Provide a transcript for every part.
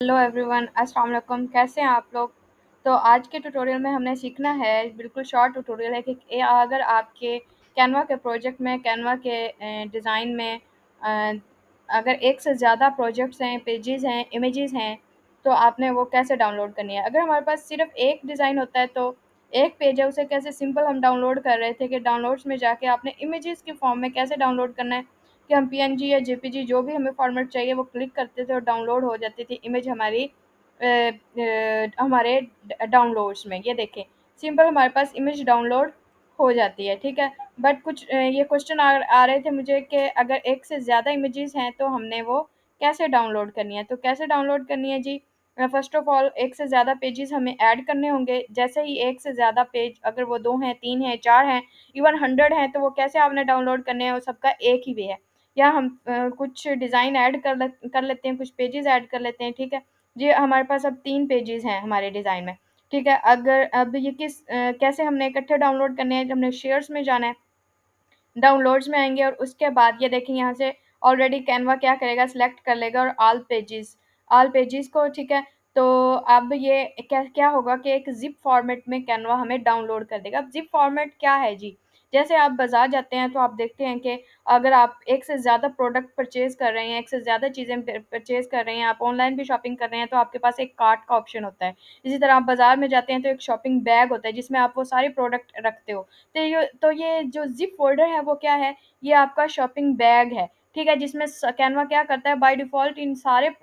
Hello everyone, अस्सलाम वालेकुम। कैसे हैं आप लोग? तो आज के ट्यूटोरियल में हमने सीखना है, बिल्कुल शॉर्ट ट्यूटोरियल है कि अगर आपके कैनवा के प्रोजेक्ट में, कैनवा के डिज़ाइन में अ, अगर एक से ज़्यादा प्रोजेक्ट्स हैं, पेजेस हैं, इमेजेस हैं, तो आपने वो कैसे डाउनलोड करनी है। अगर हमारे पास सिर्फ एक डिज़ाइन होता है तो एक पेज है, उसे कैसे सिंपल हम डाउनलोड कर रहे थे कि डाउनलोड्स में जाके आपने इमेजेस के फॉर्म में कैसे डाउनलोड करना है कि हम पीएनजी या जेपीजी जो भी हमें फॉर्मेट चाहिए वो क्लिक करते थे और डाउनलोड हो जाती थी इमेज हमारी हमारे डाउनलोड्स में। ये देखें, सिंपल हमारे पास इमेज डाउनलोड हो जाती है, ठीक है। बट कुछ ये क्वेश्चन आ रहे थे मुझे कि अगर एक से ज़्यादा इमेजेस हैं तो हमने वो कैसे डाउनलोड करनी है। तो कैसे डाउनलोड करनी है जी, फर्स्ट ऑफ ऑल एक से ज़्यादा पेजेस हमें ऐड करने होंगे। जैसे ही एक से ज़्यादा पेज, अगर वो 2 हैं, 3 हैं, 4 हैं, इवन 100 हैं, तो वो कैसे आपने डाउनलोड करने हैं, वो सबका एक ही वे है। या हम कुछ डिज़ाइन ऐड कर लेते हैं, कुछ पेजेस ऐड कर लेते हैं, ठीक है। जी, हमारे पास अब 3 पेजेस हैं हमारे डिज़ाइन में, ठीक है। अगर अब ये कैसे हमने इकट्ठे डाउनलोड करने हैं, हमने शेयर्स में जाना है, डाउनलोड्स में आएँगे और उसके बाद ये देखिए यहाँ से ऑलरेडी कैनवा क्या करेगा, सिलेक्ट कर लेगा और ऑल पेजेस को, ठीक है। तो अब ये क्या क्या होगा कि एक ज़िप फॉर्मेट में कैनवा हमें डाउनलोड कर देगा। अब ज़िप फॉर्मेट क्या है जी? जैसे आप बाज़ार जाते हैं तो आप देखते हैं कि अगर आप एक से ज़्यादा प्रोडक्ट परचेज़ कर रहे हैं, एक से ज़्यादा चीज़ें परचेज़ कर रहे हैं, आप ऑनलाइन भी शॉपिंग कर रहे हैं, तो आपके पास एक कार्ट का ऑप्शन होता है। इसी तरह आप बाज़ार में जाते हैं तो एक शॉपिंग बैग होता है जिसमें आप वो सारे प्रोडक्ट रखते हो। तो ये जो ज़िप फ़ोल्डर है वो क्या है? ये आपका शॉपिंग बैग है, ठीक है? जिसमें कैनवा क्या करता है, बाय डिफ़ॉल्ट इन सारे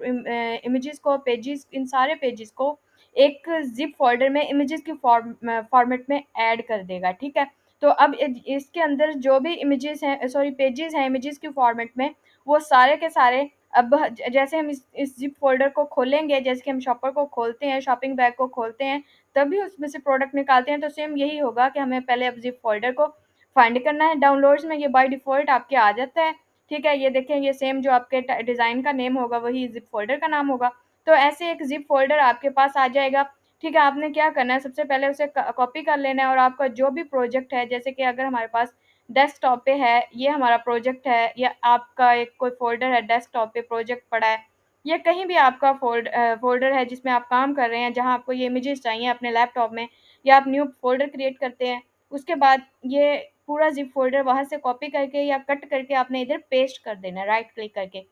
इमेजेस को, पेजेस, इन सारे पेजेस को एक ज़िप फ़ोल्डर में इमेजेस की फ़ॉर्मेट में ऐड कर देगा, ठीक है? तो अब इसके अंदर जो भी इमेजेस हैं, सॉरी, पेजेस हैं इमेजेस की फ़ॉर्मेट में, वो सारे के सारे अब जैसे हम इस ज़िप फ़ोल्डर को खोलेंगे, जैसे कि हम शॉपर को खोलते हैं, शॉपिंग बैग को खोलते हैं, तभी उसमें से प्रोडक्ट निकालते हैं, तो सेम यही होगा कि हमें पहले अब ज़िप फ़ोल्डर को फाइंड करना है। डाउनलोड्स में ये बाय डिफ़ॉल्ट आपके आ जाता है, ठीक है। ये देखें, ये सेम जो आपके डिज़ाइन का नेम होगा वही ज़िप फ़ोल्डर का नाम होगा। तो ऐसे एक ज़िप फ़ोल्डर आपके पास आ जाएगा, ठीक है। आपने क्या करना है, सबसे पहले उसे कॉपी कर लेना है और आपका जो भी प्रोजेक्ट है, जैसे कि अगर हमारे पास डेस्कटॉप पे है, ये हमारा प्रोजेक्ट है, या आपका एक कोई फ़ोल्डर है डेस्कटॉप पे, प्रोजेक्ट पड़ा है, या कहीं भी आपका फ़ोल्डर है जिसमें आप काम कर रहे हैं, जहाँ आपको ये इमेजेस चाहिए अपने लैपटॉप में, या आप न्यू फ़ोल्डर क्रिएट करते हैं। उसके बाद ये पूरा ज़िप फ़ोल्डर वहाँ से कॉपी करके या कट करके आपने इधर पेस्ट कर देना है, राइट क्लिक करके।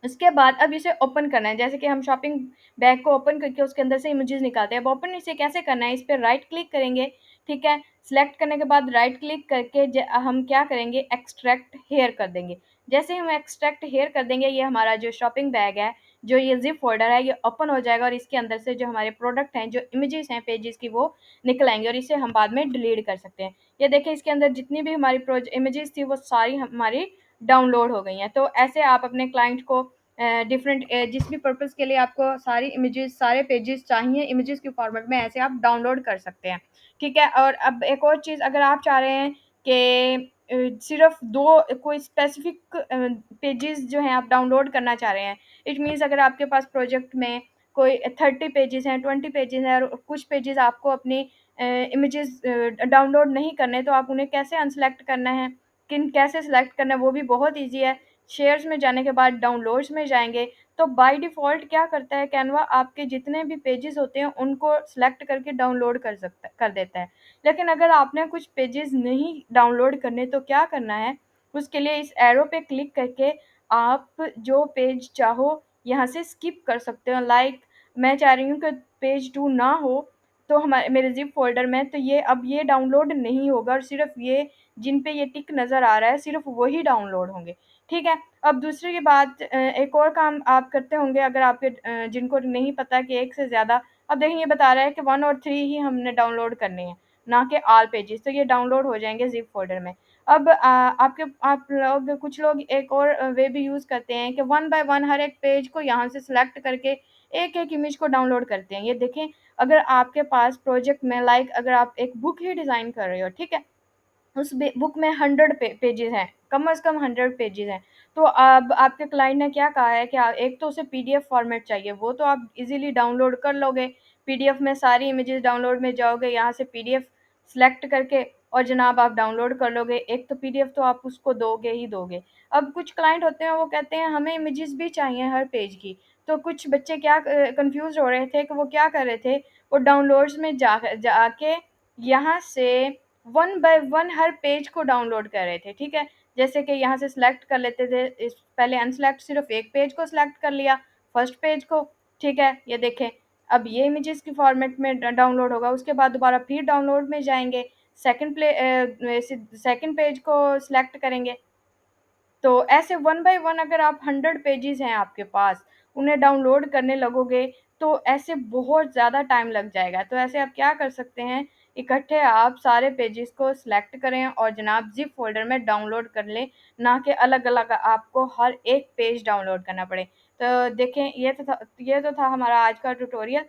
उसके बाद अब इसे ओपन करना है, जैसे कि हम शॉपिंग बैग को ओपन करके उसके अंदर से इमेजेस निकालते हैं। अब ओपन इसे कैसे करना है, इस पे राइट क्लिक करेंगे, ठीक है। सिलेक्ट करने के बाद राइट क्लिक करके हम क्या करेंगे, एक्सट्रैक्ट हेयर कर देंगे। जैसे ही हम एक्सट्रैक्ट हेयर कर देंगे, ये हमारा जो शॉपिंग बैग है, जो ये ज़िप फ़ोल्डर है, ये ओपन हो जाएगा और इसके अंदर से जो हमारे प्रोडक्ट हैं, जो इमेजेस हैं पेजेस की, वो निकल आएँगे और इसे हम बाद में डिलीट कर सकते हैं। ये देखिए, इसके अंदर जितनी भी हमारी इमेजेस थी वो सारी हमारी डाउनलोड हो गई हैं। तो ऐसे आप अपने क्लाइंट को डिफरेंट जिस भी पर्पज़ के लिए आपको सारी इमेजेस, सारे पेजेस चाहिए इमेजेस के फॉर्मेट में, ऐसे आप डाउनलोड कर सकते हैं, ठीक है। और अब एक और चीज़, अगर आप चाह रहे हैं कि सिर्फ़ 2 कोई स्पेसिफ़िक पेजेस जो हैं आप डाउनलोड करना चाह रहे हैं, इट मीन्स अगर आपके पास प्रोजेक्ट में कोई 30 पेजेस हैं, 20 पेजेस हैं और कुछ पेजेस आपको अपनी इमेजेस डाउनलोड नहीं करने, तो आप उन्हें कैसे अनसेलेक्ट करना है, कैसे सेलेक्ट करना है, वो भी बहुत ईज़ी है। शेयर्स में जाने के बाद डाउनलोड्स में जाएँगे, तो बाय डिफ़ॉल्ट क्या करता है कैनवा, आपके जितने भी पेजेज़ होते हैं उनको सेलेक्ट करके डाउनलोड कर देता है। लेकिन अगर आपने कुछ पेजेज़ नहीं डाउनलोड करने, तो क्या करना है, उसके लिए इस एरो पे क्लिक करके आप जो पेज चाहो यहाँ से स्किप कर सकते हो। लाइक मैं चाह रही हूँ कि पेज 2 ना हो, तो हमारे मेरे ज़िप फ़ोल्डर में, तो ये अब ये डाउनलोड नहीं होगा और सिर्फ़ ये जिन पे ये टिक नज़र आ रहा है, सिर्फ़ वही डाउनलोड होंगे, ठीक है। अब दूसरी की बात, एक और काम आप करते होंगे, अगर आपके जिनको नहीं पता कि एक से ज़्यादा, अब देखिए ये बता रहा है कि 1 और 3 ही हमने डाउनलोड करने हैं, ना कि ऑल पेजेज़, तो ये डाउनलोड हो जाएँगे ज़िप फ़ोल्डर में। अब आप लोग, कुछ लोग एक और वे भी यूज़ करते हैं कि वन बाय वन हर एक पेज को यहाँ से सिलेक्ट करके एक-एक इमेज को डाउनलोड करते हैं। ये देखें, अगर आपके पास प्रोजेक्ट में, लाइक अगर आप एक बुक ही डिज़ाइन कर रहे हो, ठीक है? उस बुक में 100 पेजेस हैं, कम से कम 100 पेजेस हैं। तो अब आपके क्लाइंट ने क्या कहा है कि एक तो उसे पीडीएफ फॉर्मेट चाहिए, वो तो आप इजीली डाउनलोड कर लोगे। पीडीएफ में सारी इमेजेस, डाउनलोड में जाओगे, यहाँ से पीडीएफ सेलेक्ट करके और जनाब आप डाउनलोड कर लोगे। एक तो पीडीएफ तो आप उसको दोगे ही दोगे। अब कुछ क्लाइंट होते हैं, वो कहते हैं हमें इमेजेस भी चाहिए हर पेज की, तो कुछ बच्चे क्या कंफ्यूज हो रहे थे कि वो क्या कर रहे थे, वो डाउनलोड्स में जाके यहाँ से one by one her page को डाउनलोड कर रहे थे, ठीक है। जैसे कि यहाँ से सिलेक्ट कर लेते थे, इस पहले अनसेलेक्ट सिर्फ एक पेज को सिलेक्ट कर लिया, फर्स्ट पेज को, ठीक है। ये देखें, अब ये इमेजेस की फॉर्मेट में डाउनलोड होगा, उसके बाद दोबारा फिर डाउनलोड में जाएंगे, सेकंड पेज को सिलेक्ट करेंगे। तो ऐसे वन बाय वन अगर आप 100 पेजेस हैं आपके पास, उन्हें डाउनलोड करने लगोगे तो ऐसे बहुत ज़्यादा टाइम लग जाएगा। तो ऐसे आप क्या कर सकते हैं, इकट्ठे आप सारे पेजेस को सिलेक्ट करें और जनाब ज़िप फ़ोल्डर में डाउनलोड कर लें, ना कि अलग-अलग आपको हर एक पेज डाउनलोड करना पड़े। तो देखें, ये तो था हमारा आज का ट्यूटोरियल।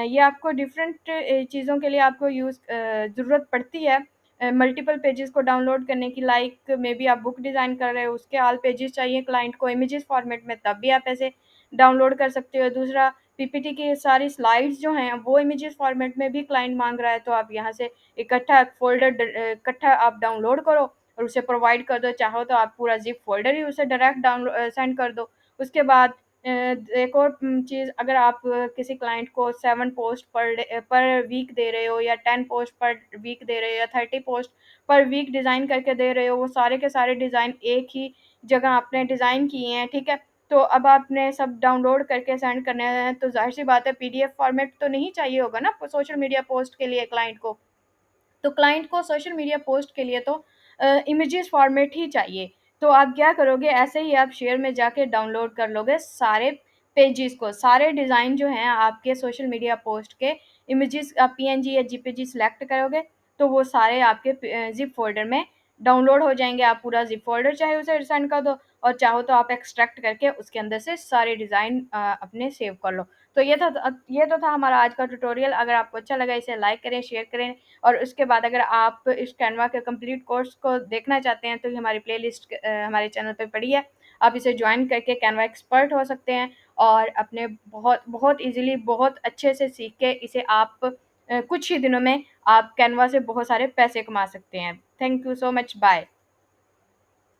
ये आपको डिफरेंट चीज़ों के लिए आपको ज़रूरत पड़ती है मल्टीपल पेजेस को डाउनलोड करने की, लाइक मे बी आप बुक डिज़ाइन कर रहे हो, उसके ऑल पेजेस चाहिए क्लाइंट को इमेजेस फॉर्मेट में, तब भी आप ऐसे डाउनलोड कर सकते हो। दूसरा, पीपीटी की सारी स्लाइड्स जो हैं वो इमेजेस फॉर्मेट में भी क्लाइंट मांग रहा है, तो आप यहाँ से इकट्ठा आप डाउनलोड करो और उसे प्रोवाइड कर दो। चाहो तो आप पूरा जिप फोल्डर ही उसे डायरेक्ट डाउनलोड सेंड कर दो। उसके बाद एक और चीज़, अगर आप किसी क्लाइंट को 7 पोस्ट पर वीक दे रहे हो, या 10 पोस्ट पर वीक दे रहे हो, या 30 पोस्ट पर वीक डिज़ाइन करके दे रहे हो, वो सारे के सारे डिज़ाइन एक ही जगह आपने डिज़ाइन किए हैं, ठीक है। तो अब आपने सब डाउनलोड करके सेंड करने हैं, तो ज़ाहिर सी बात है पीडीएफ फॉर्मेट तो नहीं चाहिए होगा ना सोशल मीडिया पोस्ट के लिए क्लाइंट को। तो क्लाइंट को सोशल मीडिया पोस्ट के लिए तो इमेजेस फॉर्मेट ही चाहिए। तो आप क्या करोगे, ऐसे ही आप शेयर में जाके डाउनलोड कर लोगे सारे पेजेस को, सारे डिज़ाइन जो हैं आपके सोशल मीडिया पोस्ट के इमेजेस, आप पीएनजी या जेपीजी सिलेक्ट करोगे तो वो सारे आपके जिप फोल्डर में डाउनलोड हो जाएंगे। आप पूरा जिप फोल्डर चाहे उसे सेंड कर दो, और चाहो तो आप एक्सट्रैक्ट करके उसके अंदर से सारे डिज़ाइन अपने सेव कर लो। तो ये तो था हमारा आज का ट्यूटोरियल। अगर आपको अच्छा लगा, इसे लाइक करें, शेयर करें, और उसके बाद अगर आप इस कैनवा के कंप्लीट कोर्स को देखना चाहते हैं तो ये हमारी प्लेलिस्ट हमारे चैनल पे पड़ी है। आप इसे ज्वाइन करके कैनवा एक्सपर्ट हो सकते हैं और अपने बहुत बहुत ईज़िली बहुत अच्छे से सीख के इसे आप कुछ ही दिनों में आप कैनवा से बहुत सारे पैसे कमा सकते हैं। Thank you so much, bye.